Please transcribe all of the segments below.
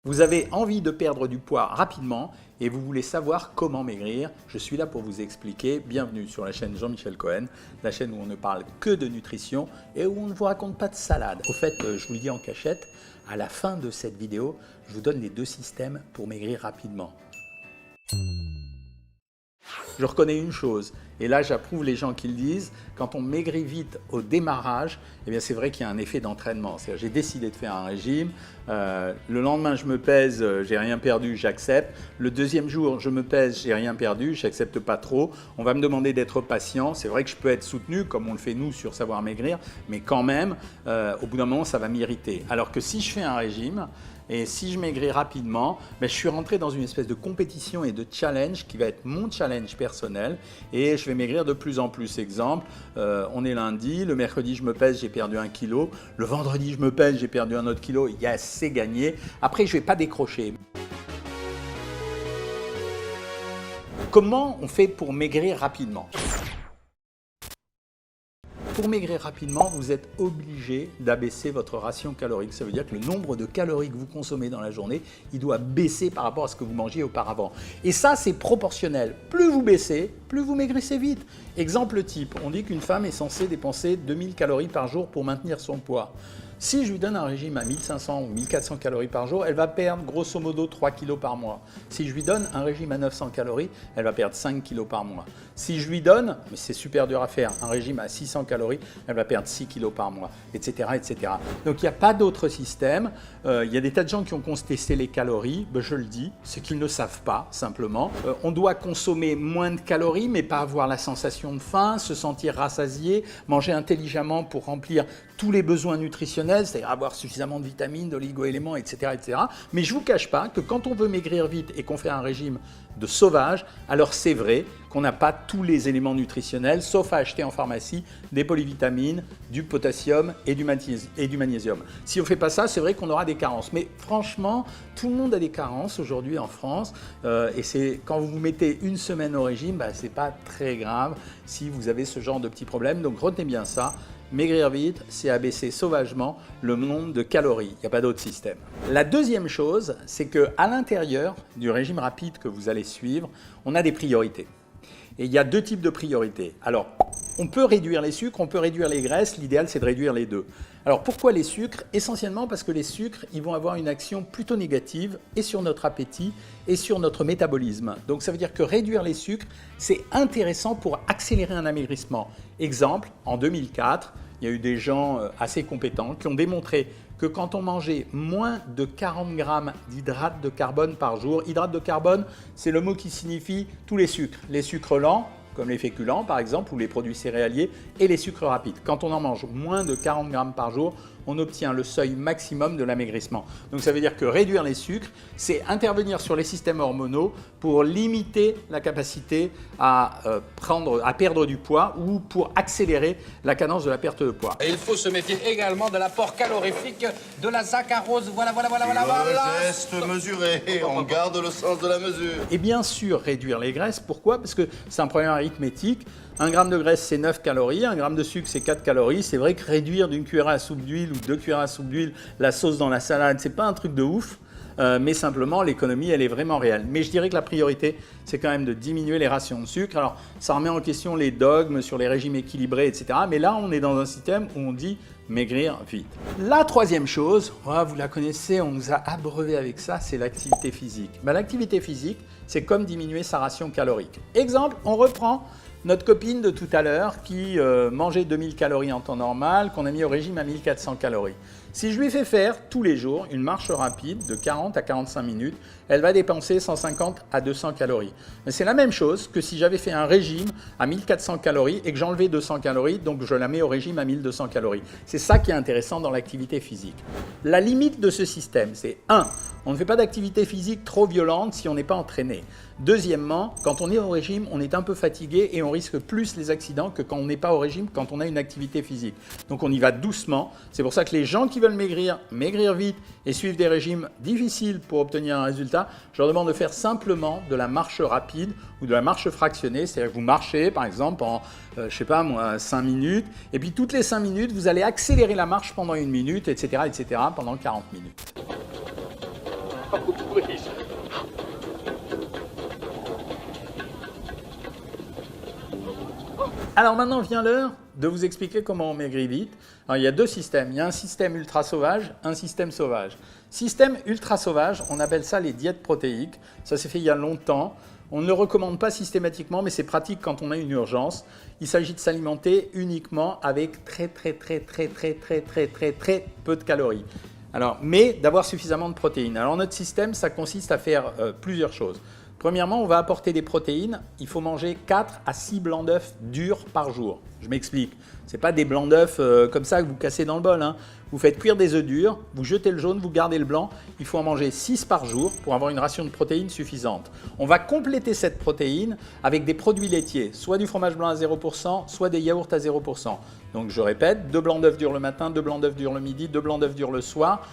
Vous avez envie de perdre du poids rapidement et vous voulez savoir comment maigrir. Je suis là pour vous expliquer. Bienvenue sur la chaîne Jean-Michel Cohen, la chaîne où on ne parle que de nutrition et où on ne vous raconte pas de salade. Au fait, je vous le dis en cachette, à la fin de cette vidéo, je vous donne les 2 systèmes pour maigrir rapidement. Je reconnais une chose, et là j'approuve les gens qui le disent, quand on maigrit vite au démarrage, eh bien c'est vrai qu'il y a un effet d'entraînement. J'ai décidé de faire un régime, le lendemain je me pèse, j'ai rien perdu, j'accepte. Le deuxième jour je me pèse, j'ai rien perdu, j'accepte pas trop. On va me demander d'être patient, c'est vrai que je peux être soutenu comme on le fait nous sur Savoir Maigrir, mais quand même, au bout d'un moment ça va m'irriter. Alors que si je fais un régime, et si je maigris rapidement, je suis rentré dans une espèce de compétition et de challenge qui va être mon challenge personnel et je vais maigrir de plus en plus. Exemple, on est lundi, le mercredi je me pèse, j'ai perdu 1 kg, le vendredi je me pèse, j'ai perdu un autre kilo, c'est gagné. Après, je ne vais pas décrocher. Comment on fait pour maigrir rapidement ? Pour maigrir rapidement, vous êtes obligé d'abaisser votre ration calorique. Ça veut dire que le nombre de calories que vous consommez dans la journée, il doit baisser par rapport à ce que vous mangiez auparavant. Et ça, c'est proportionnel. Plus vous baissez, plus vous maigrissez vite. Exemple type, on dit qu'une femme est censée dépenser 2000 calories par jour pour maintenir son poids. Si je lui donne un régime à 1500 ou 1400 calories par jour, elle va perdre grosso modo 3 kg par mois. Si je lui donne un régime à 900 calories, elle va perdre 5 kg par mois. Si je lui donne, mais c'est super dur à faire, un régime à 600 calories, elle va perdre 6 kg par mois, etc., etc. Donc il n'y a pas d'autre système. Il y a des tas de gens qui ont contesté les calories. Je le dis, c'est qu'ils ne savent pas, simplement. On doit consommer moins de calories, mais pas avoir la sensation de faim, se sentir rassasié, manger intelligemment pour remplir tous les besoins nutritionnels, c'est-à-dire avoir suffisamment de vitamines, d'oligo-éléments, etc., etc. Mais je ne vous cache pas que quand on veut maigrir vite et qu'on fait un régime de sauvage, alors c'est vrai qu'on n'a pas tous les éléments nutritionnels, sauf à acheter en pharmacie des polyvitamines, du potassium et du magnésium. Si on ne fait pas ça, c'est vrai qu'on aura des carences. Mais franchement, tout le monde a des carences aujourd'hui en France. Et c'est quand vous vous mettez une semaine au régime, ce n'est pas très grave si vous avez ce genre de petits problèmes. Donc retenez bien ça. Maigrir vite, c'est abaisser sauvagement le nombre de calories. Il n'y a pas d'autre système. La deuxième chose, c'est qu'à l'intérieur du régime rapide que vous allez suivre, on a des priorités. Et il y a 2 types de priorités. Alors, on peut réduire les sucres, on peut réduire les graisses. L'idéal, c'est de réduire les deux. Alors, pourquoi les sucres ? Essentiellement parce que les sucres, ils vont avoir une action plutôt négative et sur notre appétit et sur notre métabolisme. Donc, ça veut dire que réduire les sucres, c'est intéressant pour accélérer un amaigrissement. Exemple, en 2004, il y a eu des gens assez compétents qui ont démontré que quand on mangeait moins de 40 grammes d'hydrates de carbone par jour, hydrates de carbone, c'est le mot qui signifie tous les sucres lents, comme les féculents par exemple, ou les produits céréaliers, et les sucres rapides. Quand on en mange moins de 40 grammes par jour, on obtient le seuil maximum de l'amaigrissement. Donc ça veut dire que réduire les sucres, c'est intervenir sur les systèmes hormonaux pour limiter la capacité à perdre du poids ou pour accélérer la cadence de la perte de poids. Et il faut se méfier également de l'apport calorifique de la saccharose. Voilà. Le geste mesuré, on garde le sens de la mesure. Et bien sûr, réduire les graisses. Pourquoi ? Parce que c'est un problème arithmétique. 1 gramme de graisse, c'est 9 calories. 1 gramme de sucre, c'est 4 calories. C'est vrai que réduire d'une cuillère à soupe d'huile ou 2 cuillères à soupe d'huile la sauce dans la salade, c'est pas un truc de ouf. Mais simplement, l'économie, elle est vraiment réelle. Mais je dirais que la priorité, c'est quand même de diminuer les rations de sucre. Alors, ça remet en question les dogmes sur les régimes équilibrés, etc. Mais là, on est dans un système où on dit maigrir vite. La troisième chose, vous la connaissez, on nous a abreuvé avec ça, c'est l'activité physique. L'activité physique, c'est comme diminuer sa ration calorique. Exemple, on reprend notre copine de tout à l'heure qui mangeait 2000 calories en temps normal, qu'on a mis au régime à 1400 calories. Si je lui fais faire tous les jours une marche rapide de 40 à 45 minutes, elle va dépenser 150 à 200 calories. Mais c'est la même chose que si j'avais fait un régime à 1400 calories et que j'enlevais 200 calories, donc je la mets au régime à 1200 calories. C'est ça qui est intéressant dans l'activité physique. La limite de ce système, c'est 1. On ne fait pas d'activité physique trop violente si on n'est pas entraîné. Deuxièmement, quand on est au régime, on est un peu fatigué et on risque plus les accidents que quand on n'est pas au régime, quand on a une activité physique. Donc on y va doucement. C'est pour ça que les gens qui veulent maigrir vite et suivre des régimes difficiles pour obtenir un résultat, je leur demande de faire simplement de la marche rapide ou de la marche fractionnée. C'est-à-dire que vous marchez par exemple en, 5 minutes et puis toutes les 5 minutes, vous allez accélérer la marche pendant 1 minute, etc., pendant 40 minutes. Alors maintenant vient l'heure de vous expliquer comment on maigrit vite. Alors, il y a deux systèmes. Il y a un système ultra sauvage, un système sauvage. Système ultra sauvage, on appelle ça les diètes protéiques. Ça s'est fait il y a longtemps. On ne le recommande pas systématiquement, mais c'est pratique quand on a une urgence. Il s'agit de s'alimenter uniquement avec très peu de calories. Alors, mais d'avoir suffisamment de protéines. Alors notre système, ça consiste à faire plusieurs choses. Premièrement, on va apporter des protéines. Il faut manger 4 à 6 blancs d'œufs durs par jour. Je m'explique. Ce n'est pas des blancs d'œufs comme ça que vous cassez dans le bol, hein. Vous faites cuire des œufs durs, vous jetez le jaune, vous gardez le blanc. Il faut en manger 6 par jour pour avoir une ration de protéines suffisante. On va compléter cette protéine avec des produits laitiers, soit du fromage blanc à 0%, soit des yaourts à 0%. Donc je répète, 2 blancs d'œufs durs le matin, 2 blancs d'œufs durs le midi, 2 blancs d'œufs durs le soir.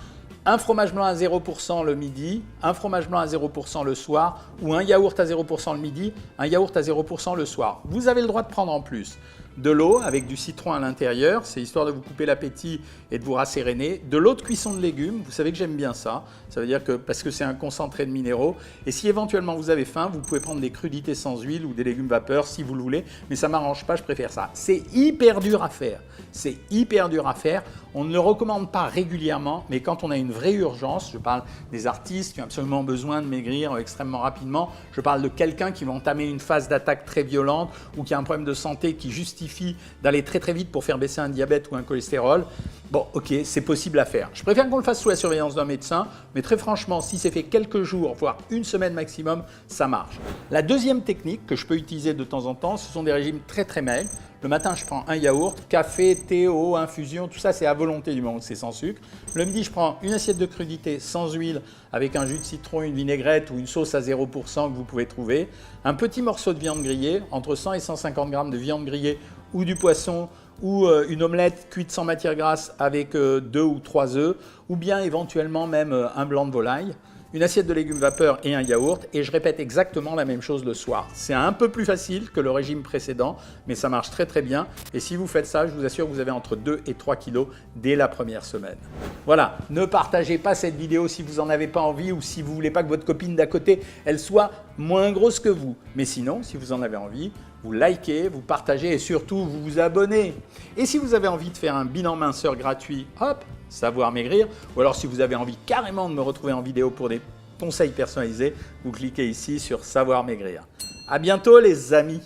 Un fromage blanc à 0% le midi, un fromage blanc à 0% le soir ou un yaourt à 0% le midi, un yaourt à 0% le soir. Vous avez le droit de prendre en plus de l'eau avec du citron à l'intérieur, c'est histoire de vous couper l'appétit et de vous rasséréner. De l'eau de cuisson de légumes, vous savez que j'aime bien ça. Ça veut dire que parce que c'est un concentré de minéraux. Et si éventuellement vous avez faim, vous pouvez prendre des crudités sans huile ou des légumes vapeur si vous le voulez. Mais ça ne m'arrange pas, je préfère ça. C'est hyper dur à faire. C'est hyper dur à faire. On ne le recommande pas régulièrement, mais quand on a une vraie urgence, je parle des artistes qui ont absolument besoin de maigrir extrêmement rapidement, je parle de quelqu'un qui va entamer une phase d'attaque très violente ou qui a un problème de santé qui justifie d'aller très vite pour faire baisser un diabète ou un cholestérol. Bon, ok, c'est possible à faire. Je préfère qu'on le fasse sous la surveillance d'un médecin, mais très franchement, si c'est fait quelques jours, voire une semaine maximum, ça marche. La deuxième technique que je peux utiliser de temps en temps, ce sont des régimes très maigres. Le matin, je prends un yaourt, café, thé, eau, infusion, tout ça, c'est à volonté du moment où c'est sans sucre. Le midi, je prends une assiette de crudité sans huile avec un jus de citron, une vinaigrette ou une sauce à 0% que vous pouvez trouver. Un petit morceau de viande grillée, entre 100 et 150 grammes de viande grillée ou du poisson ou une omelette cuite sans matière grasse avec 2 ou 3 œufs ou bien éventuellement même un blanc de volaille. Une assiette de légumes vapeur et un yaourt et je répète exactement la même chose le soir. C'est un peu plus facile que le régime précédent, mais ça marche très bien. Et si vous faites ça, je vous assure que vous avez entre 2 et 3 kilos dès la première semaine. Voilà, ne partagez pas cette vidéo si vous n'en avez pas envie ou si vous ne voulez pas que votre copine d'à côté, elle soit moins grosse que vous. Mais sinon, si vous en avez envie, vous likez, vous partagez et surtout vous vous abonnez. Et si vous avez envie de faire un bilan minceur gratuit, hop, Savoir Maigrir, ou alors si vous avez envie carrément de me retrouver en vidéo pour des conseils personnalisés, vous cliquez ici sur Savoir Maigrir. À bientôt les amis.